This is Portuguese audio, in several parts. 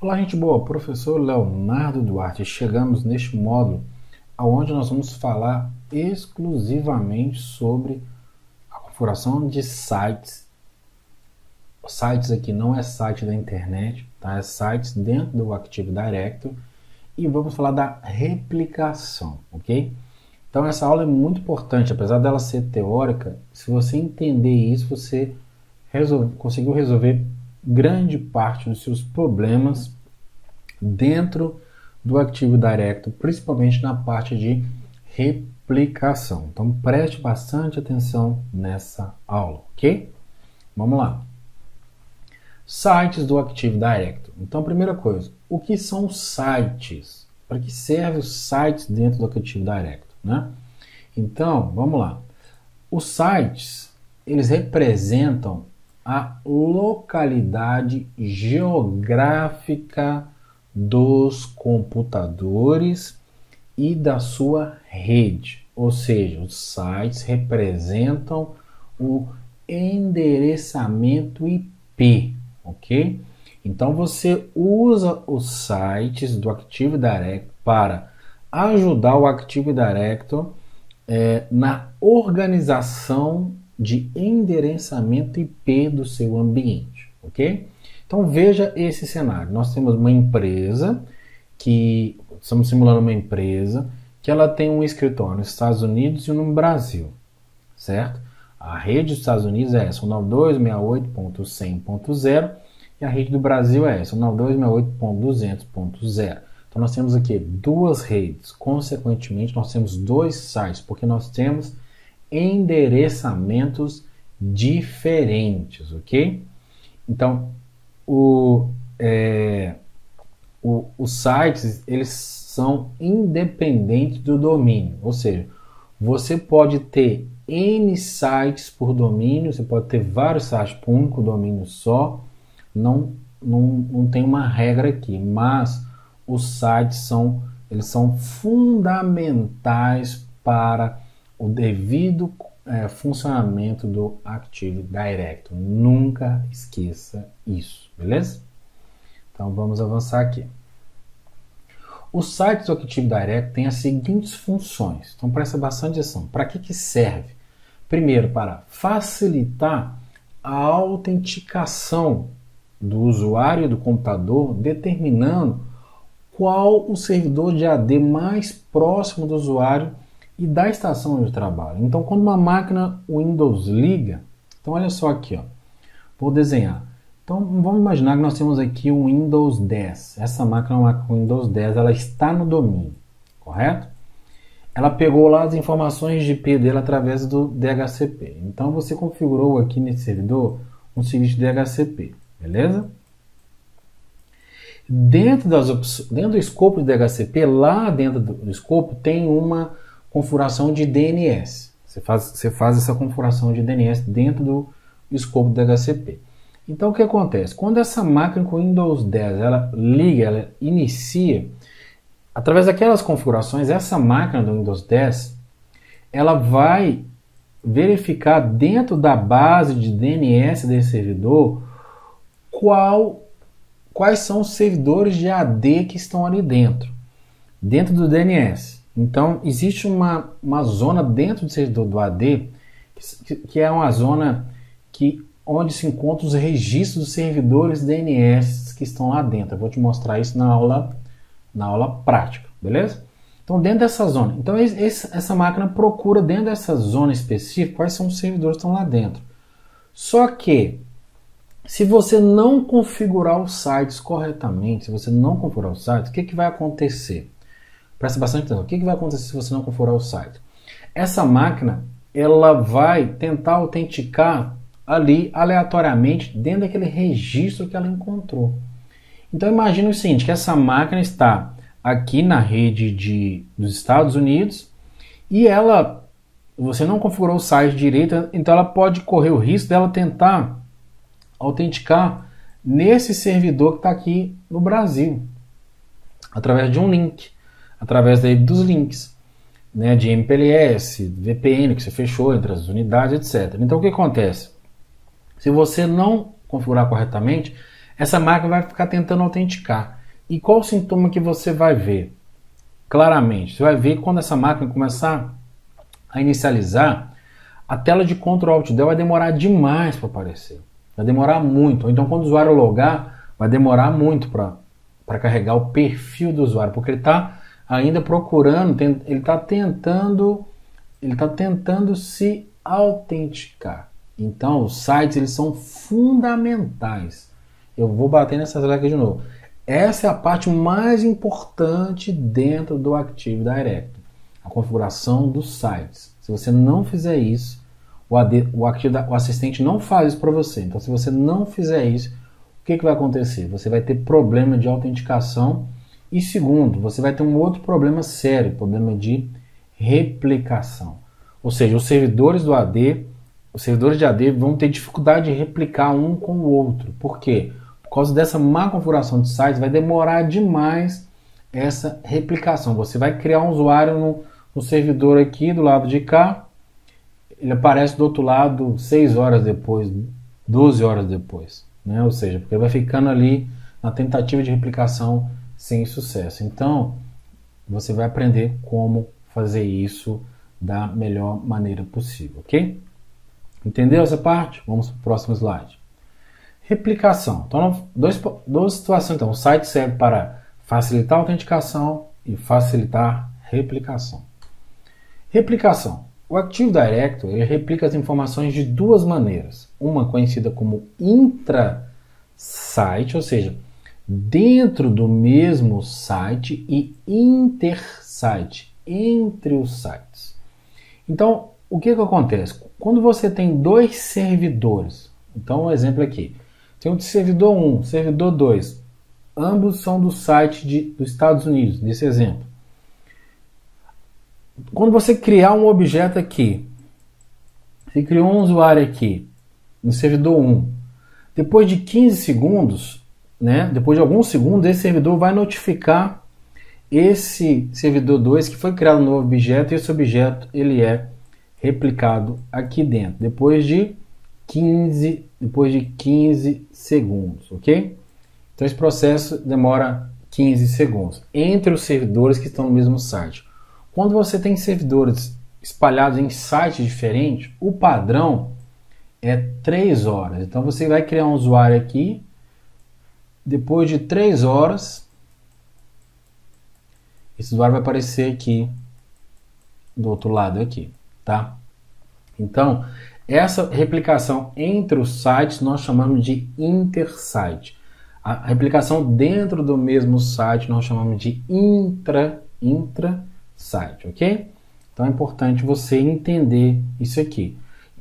Olá, gente boa, professor Leonardo Duarte. Chegamos neste módulo onde nós vamos falar exclusivamente sobre a configuração de sites. Sites aqui não é site da internet, tá? É sites dentro do Active Directory e vamos falar da replicação, ok? Então essa aula é muito importante, apesar dela ser teórica. Se você entender isso, você conseguiu resolver grande parte dos seus problemas dentro do Active Directory, principalmente na parte de replicação. Então preste bastante atenção nessa aula, ok? Vamos lá. Sites do Active Directory. Então, primeira coisa, o que são sites? Para que servem os sites dentro do Active Directory, né? Então, vamos lá. Os sites, eles representam a localidade geográfica dos computadores e da sua rede. Ou seja, os sites representam o endereçamento IP, ok? Então você usa os sites do Active Directory para ajudar o Active Directory na organização de endereçamento IP do seu ambiente, ok? Então veja esse cenário. Nós temos uma empresa que estamos simulando uma empresa que ela tem um escritório nos Estados Unidos e no Brasil, certo? A rede dos Estados Unidos é essa, 192.168.100.0 e a rede do Brasil é essa, 192.168.200.0. Então nós temos aqui duas redes, consequentemente nós temos dois sites, porque nós temos endereçamentos diferentes, ok? Então, os sites, eles são independentes do domínio, ou seja, você pode ter N sites por domínio, você pode ter vários sites por um único domínio só, não tem uma regra aqui, mas os sites eles são fundamentais para o devido funcionamento do Active Directory. Nunca esqueça isso, beleza? Então vamos avançar aqui. Os sites do Active Directory têm as seguintes funções. Então presta bastante atenção. Para que serve? Primeiro, para facilitar a autenticação do usuário do computador, determinando qual o servidor de AD mais próximo do usuário e da estação de trabalho. Então, quando uma máquina Windows liga, então olha só aqui, ó, vou desenhar. Então, vamos imaginar que nós temos aqui um Windows 10. Essa máquina é uma máquina Windows 10, ela está no domínio, correto? Ela pegou lá as informações de IP dele através do DHCP. Então, você configurou aqui nesse servidor um serviço de DHCP, beleza? Dentro do escopo de DHCP, lá dentro do escopo, tem uma configuração de DNS. Você faz essa configuração de DNS dentro do escopo do DHCP. Então, o que acontece? Quando essa máquina com Windows 10 ela liga, ela inicia, através daquelas configurações, essa máquina do Windows 10 ela vai verificar dentro da base de DNS desse servidor quais são os servidores de AD que estão ali dentro do DNS. Então, existe uma zona dentro do servidor do AD, que é uma zona onde se encontram os registros dos servidores DNS que estão lá dentro. Eu vou te mostrar isso na aula prática, beleza? Então, dentro dessa zona. Então, essa máquina procura dentro dessa zona específica quais são os servidores que estão lá dentro. Só que, se você não configurar os sites corretamente, o que vai acontecer? Presta bastante atenção. O que vai acontecer se você não configurar o site? Essa máquina ela vai tentar autenticar ali aleatoriamente dentro daquele registro que ela encontrou. Então imagine o seguinte, que essa máquina está aqui na rede dos Estados Unidos e você não configurou o site direito, então ela pode correr o risco dela tentar autenticar nesse servidor que está aqui no Brasil, através de um link, através dos links, né, de MPLS, VPN que você fechou entre as unidades, etc. Então o que acontece? Se você não configurar corretamente, essa máquina vai ficar tentando autenticar. E qual o sintoma que você vai ver? Claramente, você vai ver que quando essa máquina começar a inicializar, a tela de Ctrl Alt Del vai demorar demais para aparecer. Vai demorar muito. Ou então quando o usuário logar, vai demorar muito para carregar o perfil do usuário, porque ele está ainda procurando, ele está tentando se autenticar. Então, os sites eles são fundamentais. Eu vou bater nessas regras de novo. Essa é a parte mais importante dentro do Active Directory, a configuração dos sites. Se você não fizer isso, o assistente não faz isso para você. Então, se você não fizer isso, o que vai acontecer? Você vai ter problema de autenticação e, segundo, você vai ter um outro problema sério, problema de replicação. Ou seja, os servidores de AD vão ter dificuldade de replicar um com o outro. Por quê? Por causa dessa má configuração de sites, vai demorar demais essa replicação. Você vai criar um usuário no servidor aqui do lado de cá, ele aparece do outro lado 6 horas depois, 12 horas depois, né? Ou seja, porque ele vai ficando ali na tentativa de replicação sem sucesso. Então, você vai aprender como fazer isso da melhor maneira possível, ok? Entendeu essa parte? Vamos para o próximo slide. Replicação. Então, duas situações. Então, o site serve para facilitar a autenticação e facilitar a replicação. Replicação. O Active Directory ele replica as informações de duas maneiras. Uma conhecida como intra-site, ou seja, dentro do mesmo site, e inter-site, entre os sites. Então, o que acontece? Quando você tem dois servidores, então um exemplo aqui, tem um servidor 1, servidor 2, ambos são do site dos Estados Unidos, nesse exemplo. Quando você criar um objeto aqui, você criou um usuário aqui, no servidor 1, depois de 15 segundos, né, depois de alguns segundos, esse servidor vai notificar esse servidor 2 que foi criado um novo objeto, e esse objeto ele é replicado aqui dentro, depois de 15 segundos, ok? Então esse processo demora 15 segundos, entre os servidores que estão no mesmo site. Quando você tem servidores espalhados em sites diferentes, o padrão é 3 horas. Então você vai criar um usuário aqui, depois de 3 horas, esse usuário vai aparecer aqui, do outro lado aqui, tá? Então, essa replicação entre os sites nós chamamos de intersite. A replicação dentro do mesmo site nós chamamos de intrasite, ok? Então é importante você entender isso aqui.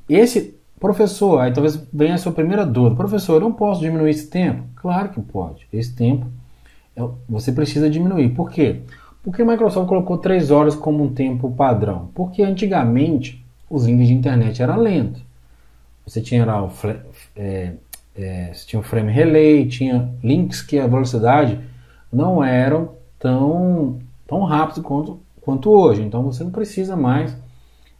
Esse professor, aí talvez venha a sua primeira dúvida. Professor, eu não posso diminuir esse tempo? Claro que pode. Esse tempo você precisa diminuir. Por quê? Porque a Microsoft colocou 3 horas como um tempo padrão. Porque antigamente os links de internet eram lentos. Você tinha lá você tinha o frame relay, tinha links que a velocidade não eram tão rápido quanto hoje. Então você não precisa mais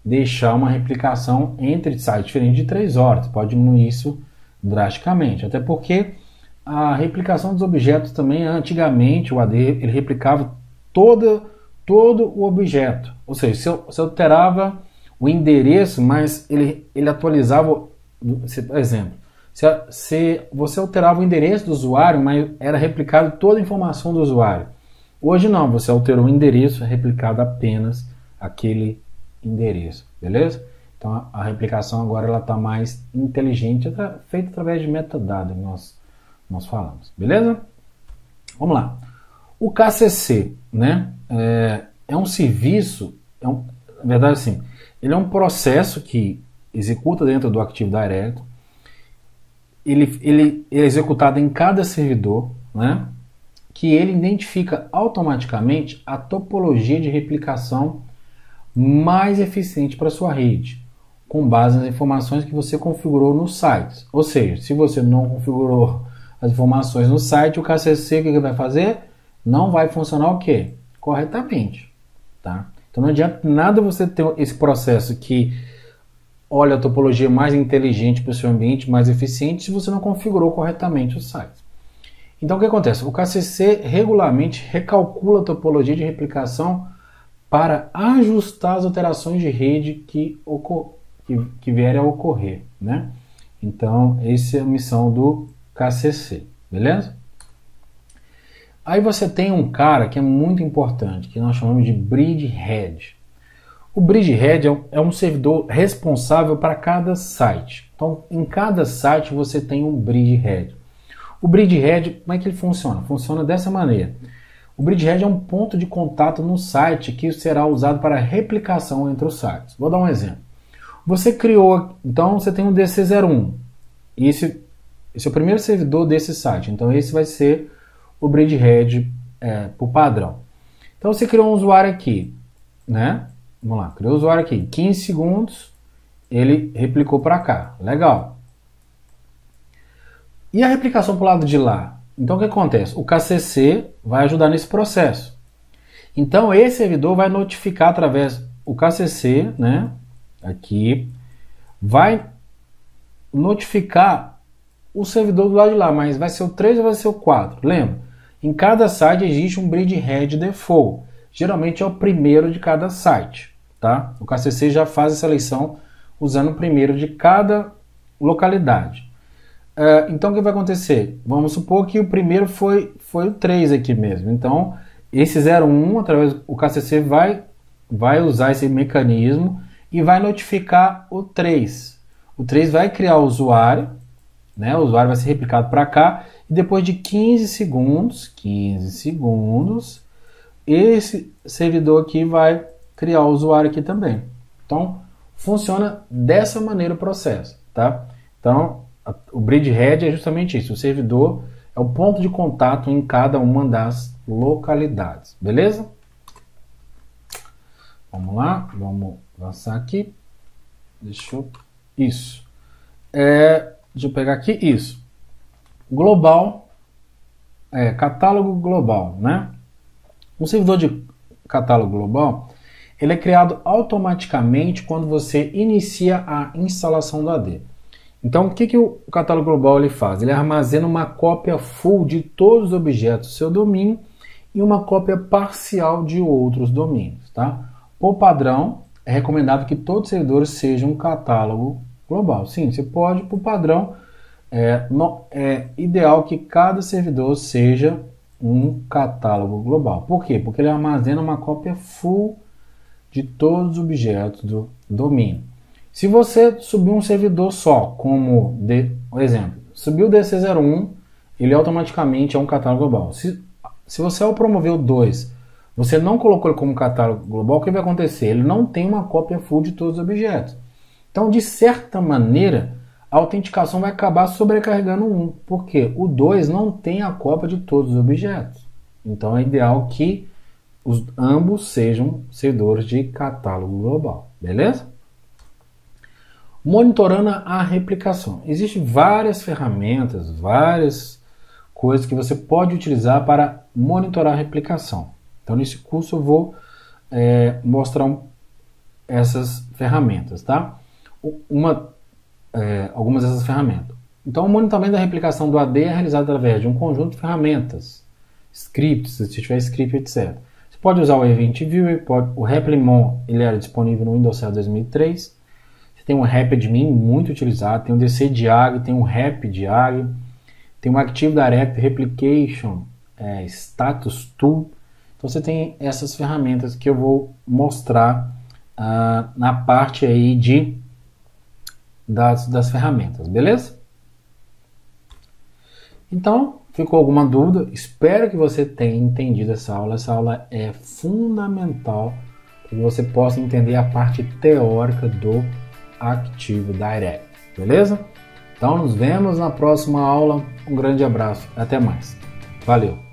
deixar uma replicação entre sites diferentes de 3 horas. Você pode diminuir isso drasticamente. Até porque a replicação dos objetos também, antigamente o AD ele replicava todo o objeto. Ou seja, se alterava o endereço, mas ele atualizava, por exemplo, se você alterava o endereço do usuário, mas era replicado toda a informação do usuário. Hoje não, você alterou o endereço, é replicado apenas aquele endereço, beleza? Então a replicação agora ela está mais inteligente, feita através de metadado que nós falamos, beleza? Vamos lá. O KCC, né, é um serviço, na verdade assim, ele é um processo que executa dentro do Active Directory, ele é executado em cada servidor, né, que ele identifica automaticamente a topologia de replicação mais eficiente para a sua rede, com base nas informações que você configurou no site. Ou seja, se você não configurou as informações no site, o KCC o que ele vai fazer? Não vai funcionar o quê? Corretamente. Tá? Então não adianta nada você ter esse processo que olha a topologia mais inteligente para o seu ambiente, mais eficiente, se você não configurou corretamente o site. Então o que acontece? O KCC regularmente recalcula a topologia de replicação para ajustar as alterações de rede que vierem a ocorrer, né? Então, essa é a missão do KCC, beleza? Aí você tem um cara que é muito importante, que nós chamamos de bridgehead. O bridgehead é um servidor responsável para cada site. Então, em cada site você tem um bridgehead. O bridgehead, como é que ele funciona? Funciona dessa maneira. O bridgehead é um ponto de contato no site que será usado para replicação entre os sites. Vou dar um exemplo. Você criou, então você tem um DC01. Esse é o primeiro servidor desse site. Então esse vai ser o bridgehead por padrão. Então você criou um usuário aqui, né? Vamos lá, criou o usuário aqui. 15 segundos, ele replicou para cá. Legal. E a replicação para o lado de lá? Então o que acontece? O KCC vai ajudar nesse processo. Então esse servidor vai notificar através do KCC, né? Aqui, vai notificar o servidor do lado de lá, mas vai ser o 3 ou vai ser o 4? Lembra? Em cada site existe um bridgehead default. Geralmente é o primeiro de cada site, tá? O KCC já faz a seleção usando o primeiro de cada localidade. Então o que vai acontecer? Vamos supor que o primeiro foi o 3 aqui mesmo. Então esse 01, através do KCC vai usar esse mecanismo e vai notificar o 3. O 3 vai criar o usuário, né? O usuário vai ser replicado para cá, e depois de 15 segundos, esse servidor aqui vai criar o usuário aqui também. Então, funciona dessa maneira o processo, tá? Então, o bridgehead é justamente isso. O servidor é o ponto de contato em cada uma das localidades, beleza? Vamos lá, vamos avançar aqui. Deixa eu pegar aqui isso. Global, catálogo global, né? Um servidor de catálogo global, ele é criado automaticamente quando você inicia a instalação do AD. Então, o que o catálogo global ele faz? Ele armazena uma cópia full de todos os objetos do seu domínio e uma cópia parcial de outros domínios, tá? Por padrão, é recomendado que todos os servidores sejam um catálogo global. Sim, você pode, por padrão, é ideal que cada servidor seja um catálogo global. Por quê? Porque ele armazena uma cópia full de todos os objetos do domínio. Se você subir um servidor só, como, por exemplo, subiu o DC01, ele automaticamente é um catálogo global. Se você, ao promover o 2, você não colocou ele como catálogo global, o que vai acontecer? Ele não tem uma cópia full de todos os objetos. Então, de certa maneira, a autenticação vai acabar sobrecarregando o 1, porque o 2 não tem a cópia de todos os objetos. Então, é ideal que ambos sejam servidores de catálogo global, beleza? Monitorando a replicação. Existem várias ferramentas, várias coisas que você pode utilizar para monitorar a replicação. Então, nesse curso eu vou mostrar essas ferramentas, tá? Algumas dessas ferramentas. Então, o monitoramento da replicação do AD é realizado através de um conjunto de ferramentas, scripts, se tiver script, etc. Você pode usar o Event Viewer, o Replimon, ele era disponível no Windows Server 2003. Você tem o RapidMin, muito utilizado, tem o DCDiag, tem o RapDiag, tem o Active Direct Replication, Status Tool. Então você tem essas ferramentas que eu vou mostrar na parte aí das ferramentas, beleza? Então, ficou alguma dúvida? Espero que você tenha entendido essa aula. Essa aula é fundamental para que você possa entender a parte teórica do Active Direct, beleza? Então, nos vemos na próxima aula. Um grande abraço, até mais. Valeu!